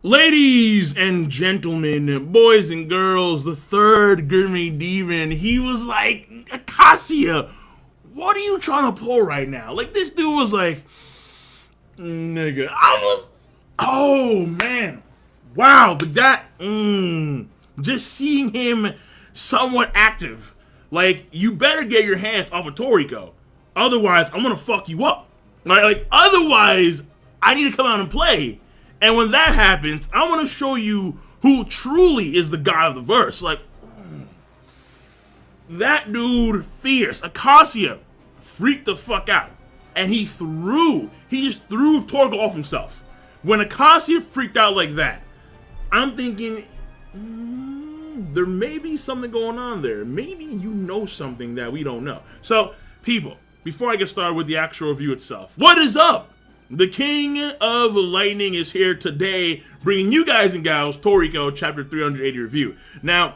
Ladies and gentlemen, boys and girls, the third gourmet demon, he was like, Acacia, what are you trying to pull right now? Like, this dude was like, nigga, oh man, wow, but just seeing him somewhat active, like, you better get your hands off of Toriko, otherwise I'm gonna fuck you up. Like, otherwise, I need to come out and play. And when that happens, I want to show you who truly is the god of the verse. Like, that dude, fierce. Acacia freaked the fuck out. And he just threw Toriko off himself. When Acacia freaked out like that, I'm thinking, there may be something going on there. Maybe you know something that we don't know. So, people, before I get started with the actual review itself, what is up? The King of Lightning is here today, bringing you guys and gals Toriko Chapter 380 review. Now,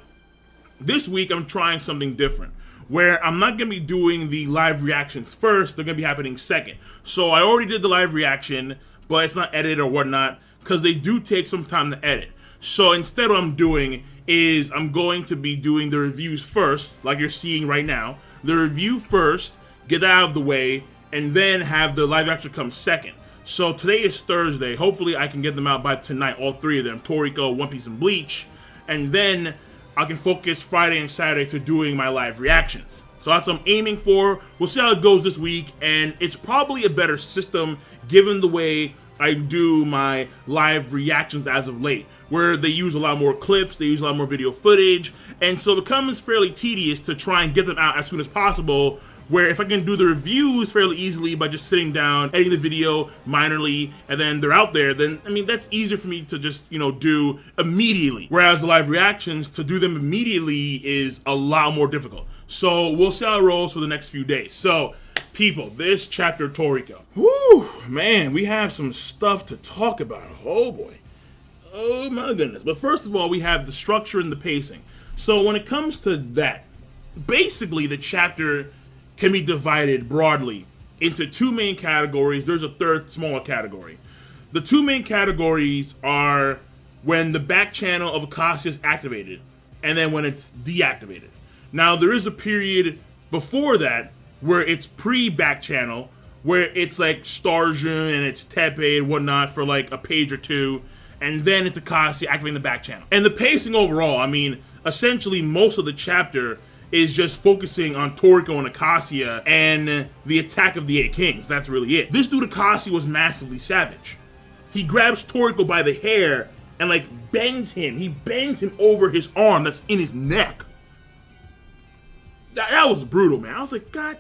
this week I'm trying something different, where I'm not going to be doing the live reactions first, they're going to be happening second. So I already did the live reaction, but it's not edited or whatnot, because they do take some time to edit. So instead what I'm doing is I'm going to be doing the reviews first, like you're seeing right now. The review first, get that out of the way, and then have the live action come second. So today is Thursday. Hopefully I can get them out by tonight, all three of them, Toriko, One Piece, and Bleach. And then I can focus Friday and Saturday to doing my live reactions. So that's what I'm aiming for. We'll see how it goes this week, and it's probably a better system given the way I do my live reactions as of late, where they use a lot more clips, they use a lot more video footage, and so it becomes fairly tedious to try and get them out as soon as possible, where if I can do the reviews fairly easily by just sitting down, editing the video minorly, and then they're out there, then, I mean, that's easier for me to just, do immediately. Whereas the live reactions, to do them immediately is a lot more difficult. So we'll see how it rolls for the next few days. So, people, this chapter Toriko. Whew, man, we have some stuff to talk about. Oh boy. Oh my goodness. But first of all, we have the structure and the pacing. So when it comes to that, basically the chapter can be divided broadly into two main categories. There's a third smaller category. The two main categories are when the back channel of Acacia is activated, and then when it's deactivated. Now, there is a period before that where it's pre-back channel, where it's like Starjun and it's Tepe and whatnot for like a page or two, and then it's Acacia activating the back channel. And the pacing overall, I mean, essentially most of the chapter is just focusing on Toriko and Acacia and the attack of the 8 Kings. That's really it. This dude Acacia was massively savage. He grabs Toriko by the hair and like bends him. He bends him over his arm that's in his neck. That was brutal, man. I was like, God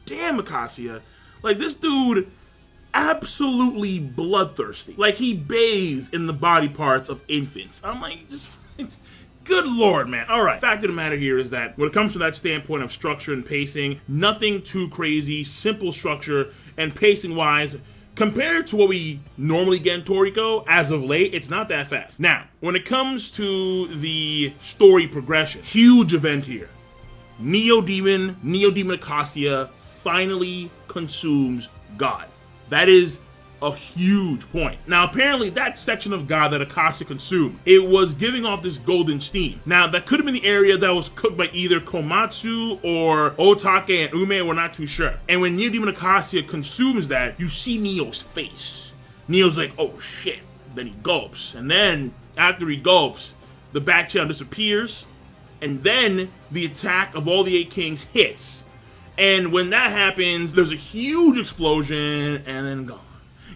damn, Acacia. Like, this dude absolutely bloodthirsty. Like, he bathes in the body parts of infants. I'm like, good lord, man. All right, fact of the matter here is that when it comes to that standpoint of structure and pacing, nothing too crazy, simple structure, and pacing-wise, compared to what we normally get in Toriko, as of late, it's not that fast. Now, when it comes to the story progression, huge event here. Neo Demon Acacia finally consumes God. That is a huge point. Now, apparently, that section of God that Acacia consumed, it was giving off this golden steam. Now, that could have been the area that was cooked by either Komatsu or Otake and Ume, we're not too sure. And when Neo Demon Acacia consumes that, you see Neo's face. Neo's like, oh shit. Then he gulps. And then, after he gulps, the back channel disappears. And then the attack of all the 8 Kings hits. And when that happens, there's a huge explosion, and then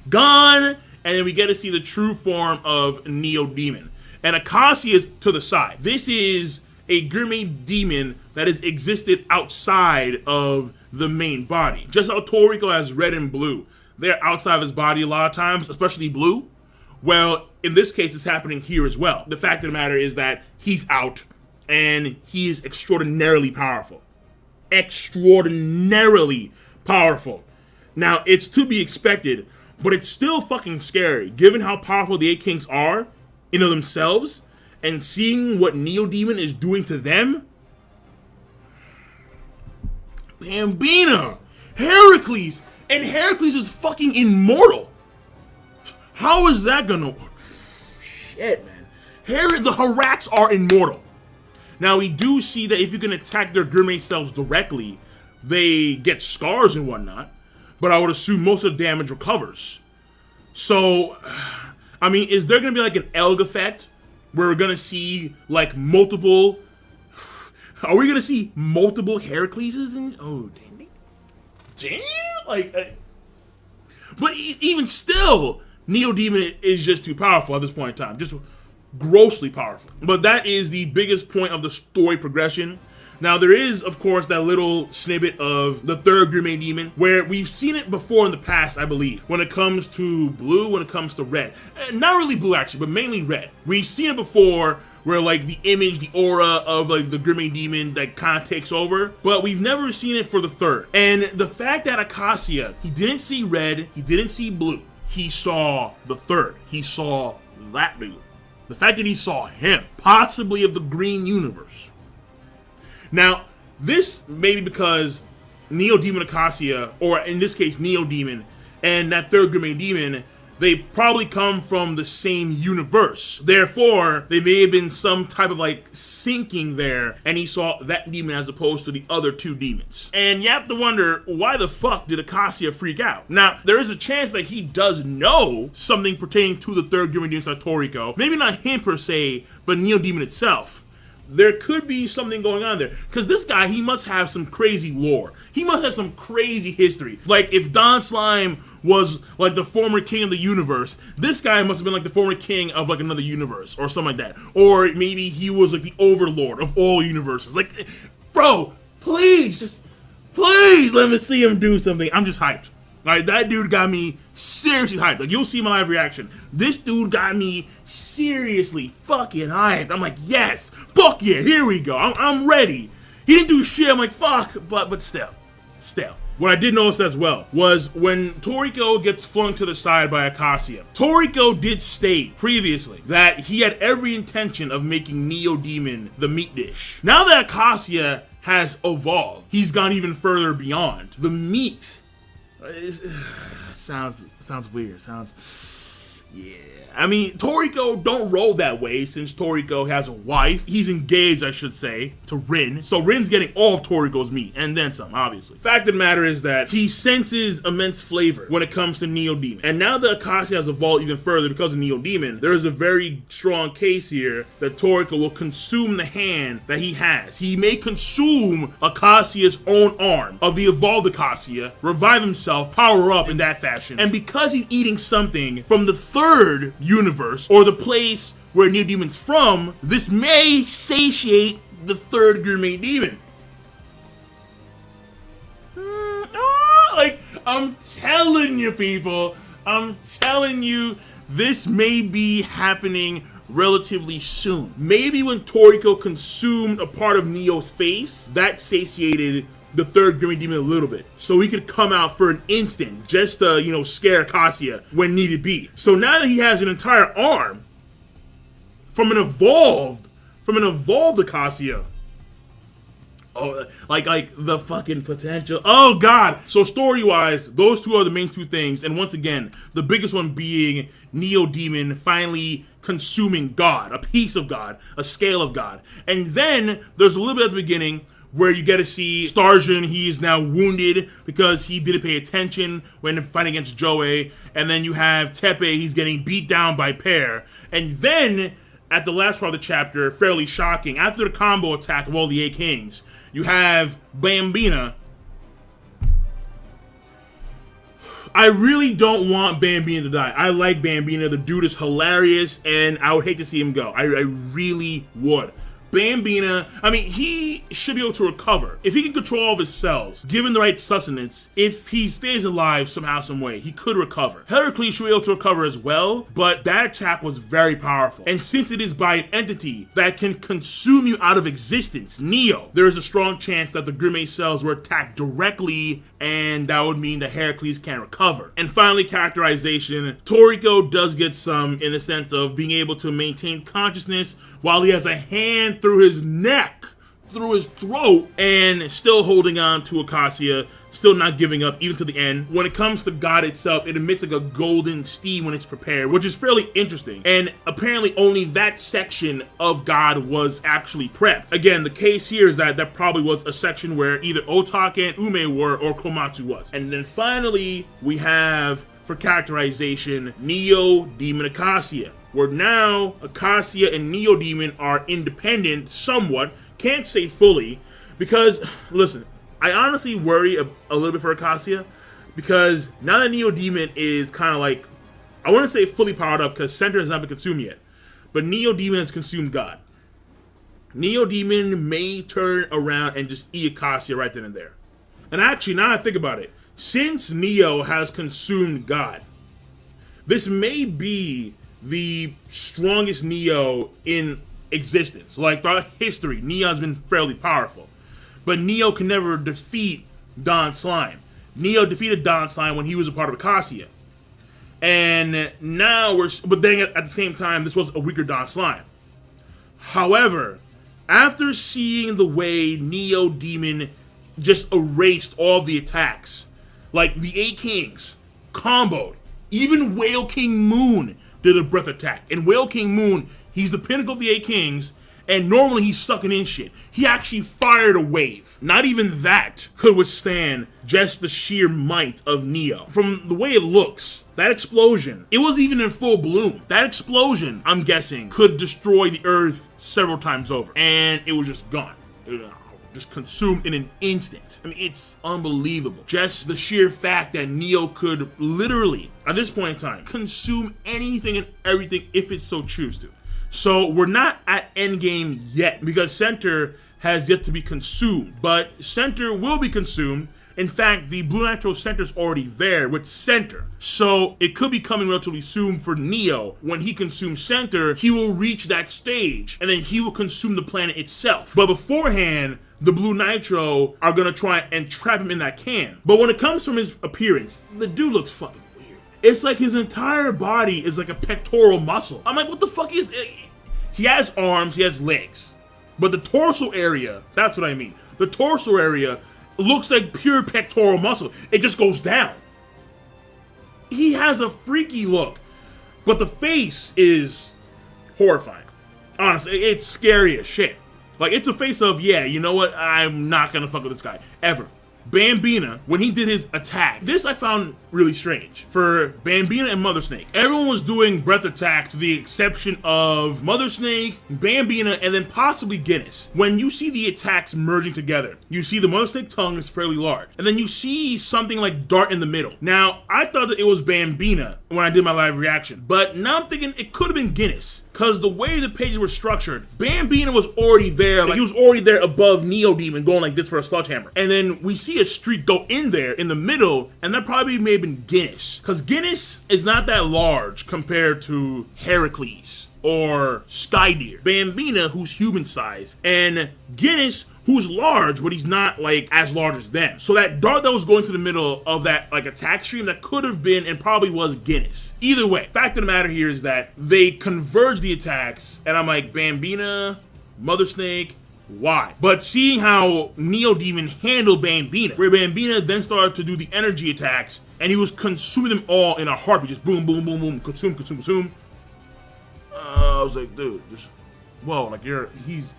gone, and then we get to see the true form of Neo Demon. And Acacia is to the side. This is a gourmet demon that has existed outside of the main body. Just how Toriko has red and blue. They're outside of his body a lot of times, especially blue. Well, in this case, it's happening here as well. The fact of the matter is that he's out, and he is extraordinarily powerful. Extraordinarily powerful. Now, it's to be expected, but it's still fucking scary, given how powerful the 8 Kings are, in of themselves, and seeing what Neo Demon is doing to them. Bambina! Heracles! And Heracles is fucking immortal! How is that gonna work? shit, man. The Haraks are immortal. Now, we do see that if you can attack their gourmet cells directly, they get scars and whatnot, but I would assume most of the damage recovers. So, I mean, is there going to be like an Elg effect where we're going to see like multiple... Are we going to see multiple Heracleses? Oh, damn. Like, but even still, Neo Demon is just too powerful at this point in time. Just grossly powerful. But that is the biggest point of the story progression. Now, there is, of course, that little snippet of the third Gourmet Demon, where we've seen it before in the past, I believe, when it comes to blue, when it comes to red. Not really blue, actually, but mainly red. We've seen it before, where, like, the image, the aura of, like, the Gourmet Demon that kind of takes over, but we've never seen it for the third. And the fact that Acacia, he didn't see red, he didn't see blue, he saw the third. He saw that dude. The fact that he saw him, possibly of the green universe. Now, this may be because Neo Demon Acacia, or in this case, Neo Demon, and that third Gourmet Demon, they probably come from the same universe. Therefore, there may have been some type of like syncing there, and he saw that demon as opposed to the other two demons. And you have to wonder, why the fuck did Acacia freak out? Now, there is a chance that he does know something pertaining to the third Gourmet Demon, like Toriko. Maybe not him per se, but Neo Demon itself. There could be something going on there. Because this guy, he must have some crazy lore. He must have some crazy history. Like, if Don Slime was, like, the former king of the universe, this guy must have been, like, the former king of, like, another universe. Or something like that. Or maybe he was, like, the overlord of all universes. Like, bro, please let me see him do something. I'm just hyped. Like, that dude got me seriously hyped. Like, you'll see my live reaction. This dude got me seriously fucking hyped. I'm like, yes, fuck yeah, here we go. I'm ready. He didn't do shit. I'm like, fuck, but still. What I did notice as well was when Toriko gets flung to the side by Acacia, Toriko did state previously that he had every intention of making Neo Demon the meat dish. Now that Acacia has evolved, he's gone even further beyond. The meat sounds weird. Yeah. I mean, Toriko don't roll that way since Toriko has a wife. He's engaged, I should say, to Rin. So Rin's getting all of Toriko's meat, and then some, obviously. Fact of the matter is that he senses immense flavor when it comes to Neo Demon. And now that Acacia has evolved even further because of Neo Demon, there is a very strong case here that Toriko will consume the hand that he has. He may consume Acacia's own arm of the evolved Acacia, revive himself, power up in that fashion. And because he's eating something from the third universe, or the place where Neo Demon's from, this may satiate the third Gourmet Demon. Like, I'm telling you, people, I'm telling you, this may be happening relatively soon. Maybe when Toriko consumed a part of Neo's face, that satiated the third Gourmet Demon a little bit, so he could come out for an instant, just to, you know, scare Acacia when needed be. So now that he has an entire arm from an evolved Acacia, oh, like the fucking potential. Oh god. So story-wise, those two are the main two things, and once again, the biggest one being Neo Demon finally consuming God, a piece of God, a scale of God. And then there's a little bit at the beginning where you get to see Starjun. He is now wounded because he didn't pay attention when fighting against Joey. And then you have Tepe, he's getting beat down by Pear. And then, at the last part of the chapter, fairly shocking, after the combo attack of all the 8 kings, you have Bambina. I really don't want Bambina to die. I like Bambina. The dude is hilarious, and I would hate to see him go. I really would. Bambina, I mean, he should be able to recover. If he can control all of his cells, given the right sustenance, if he stays alive somehow, some way, he could recover. Heracles should be able to recover as well, but that attack was very powerful. And since it is by an entity that can consume you out of existence, Neo, there is a strong chance that the Gourmet cells were attacked directly, and that would mean that Heracles can't recover. And finally, characterization. Toriko does get some in the sense of being able to maintain consciousness while he has a hand through his neck, through his throat, and still holding on to Acacia still not giving up even to the end. When it comes to God itself, it emits like a golden steam when it's prepared, which is fairly interesting. And apparently only that section of God was actually prepped. Again, the case here is that that probably was a section where either Otake and Ume were or Komatsu was. And then finally, we have, for characterization, Neo Demon Acacia, where now Acacia and Neo Demon are independent somewhat. Can't say fully, because, listen, I honestly worry a little bit for Acacia, because now that Neo Demon is kind of like, I wouldn't say fully powered up, because Center has not been consumed yet, but Neo Demon has consumed God. Neo Demon may turn around and just eat Acacia right then and there. And actually, now I think about it, since Neo has consumed God, this may be the strongest Neo in existence. Like, throughout history, Neo has been fairly powerful. But Neo can never defeat Don Slime. Neo defeated Don Slime when he was a part of Acacia. And now but then at the same time, this was a weaker Don Slime. However, after seeing the way Neo Demon just erased all of the attacks, like the 8 Kings comboed, even Whale King Moon did a breath attack. And Whale King Moon, he's the pinnacle of the 8 Kings, and normally he's sucking in shit. He actually fired a wave. Not even that could withstand just the sheer might of Neo. From the way it looks, that explosion, it wasn't even in full bloom. That explosion, I'm guessing, could destroy the Earth several times over. And it was just gone. Just consumed in an instant. I mean, it's unbelievable. Just the sheer fact that Neo could literally, at this point in time, consume anything and everything if it so choose to. So we're not at endgame yet, because Center has yet to be consumed, but Center will be consumed. In fact, the Blue Nitro Center is already there with Center. So it could be coming relatively soon for Neo. When he consumes Center, he will reach that stage, and then he will consume the planet itself. But beforehand, the Blue Nitro are gonna try and trap him in that can. But when it comes from his appearance, the dude looks fucking weird. It's like his entire body is like a pectoral muscle. I'm like, what the fuck is it? He has arms, he has legs. But the torso area, that's what I mean. The torso area looks like pure pectoral muscle. It just goes down. He has a freaky look, but the face is horrifying. Honestly, it's scary as shit. Like, it's a face of, yeah, you know what? I'm not gonna fuck with this guy, ever. Bambina, when he did his attack, this I found really strange. For Bambina and Mother Snake, everyone was doing breath attack to the exception of Mother Snake, Bambina, and then possibly Guinness. When you see the attacks merging together, you see the Mother Snake tongue is fairly large, and then you see something like dart in the middle. Now, I thought that it was Bambina when I did my live reaction, but now I'm thinking it could have been Guinness, because the way the pages were structured, Bambina was already there, like he was already there above Neo Demon going like this for a sledgehammer. And then we see a streak go in there in the middle, and that probably may have been Guinness, because Guinness is not that large compared to Heracles or Skydeer. Bambina, who's human size, and Guinness, who's large, but he's not like as large as them. So that dart that was going to the middle of that like attack stream, that could have been and probably was Guinness. Either way, fact of the matter here is that they converge the attacks, and I'm like, Bambina, Mother Snake, why? But seeing how Neo Demon handled Bambina, where Bambina then started to do the energy attacks, and he was consuming them all in a heartbeat, just boom, boom, boom, boom, consume, consume, consume. I was like, dude, just, whoa, like he's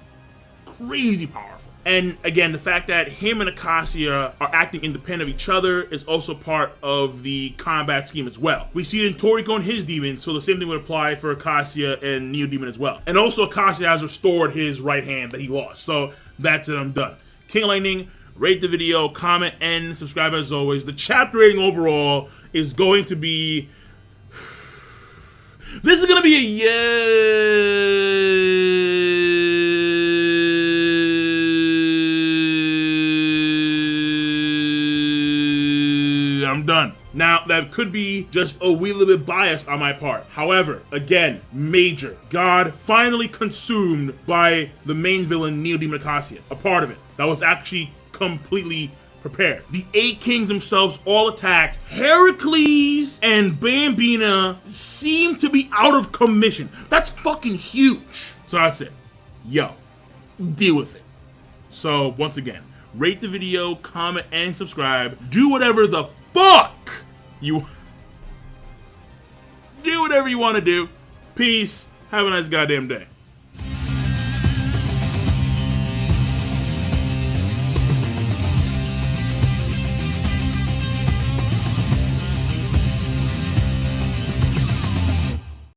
crazy powerful. And again, the fact that him and Acacia are acting independent of each other is also part of the combat scheme as well. We see it in Toriko and his demon, so the same thing would apply for Acacia and Neo Demon as well. And also Acacia has restored his right hand that he lost. So that's it, I'm done. King of Lightning, rate the video, comment, and subscribe as always. The chapter rating overall is going to be... This is going to be a I'm done. Now, that could be just a wee little bit biased on my part. However, again, major. God finally consumed by the main villain, Neo Demon Acacia. A part of it. That was actually completely prepared. The 8 Kings themselves all attacked. Heracles and Bambina seem to be out of commission. That's fucking huge. So that's it. Yo, deal with it. So, once again, rate the video, comment, and subscribe. Do whatever the fuck you do whatever you want to do. Peace. Have a nice goddamn day.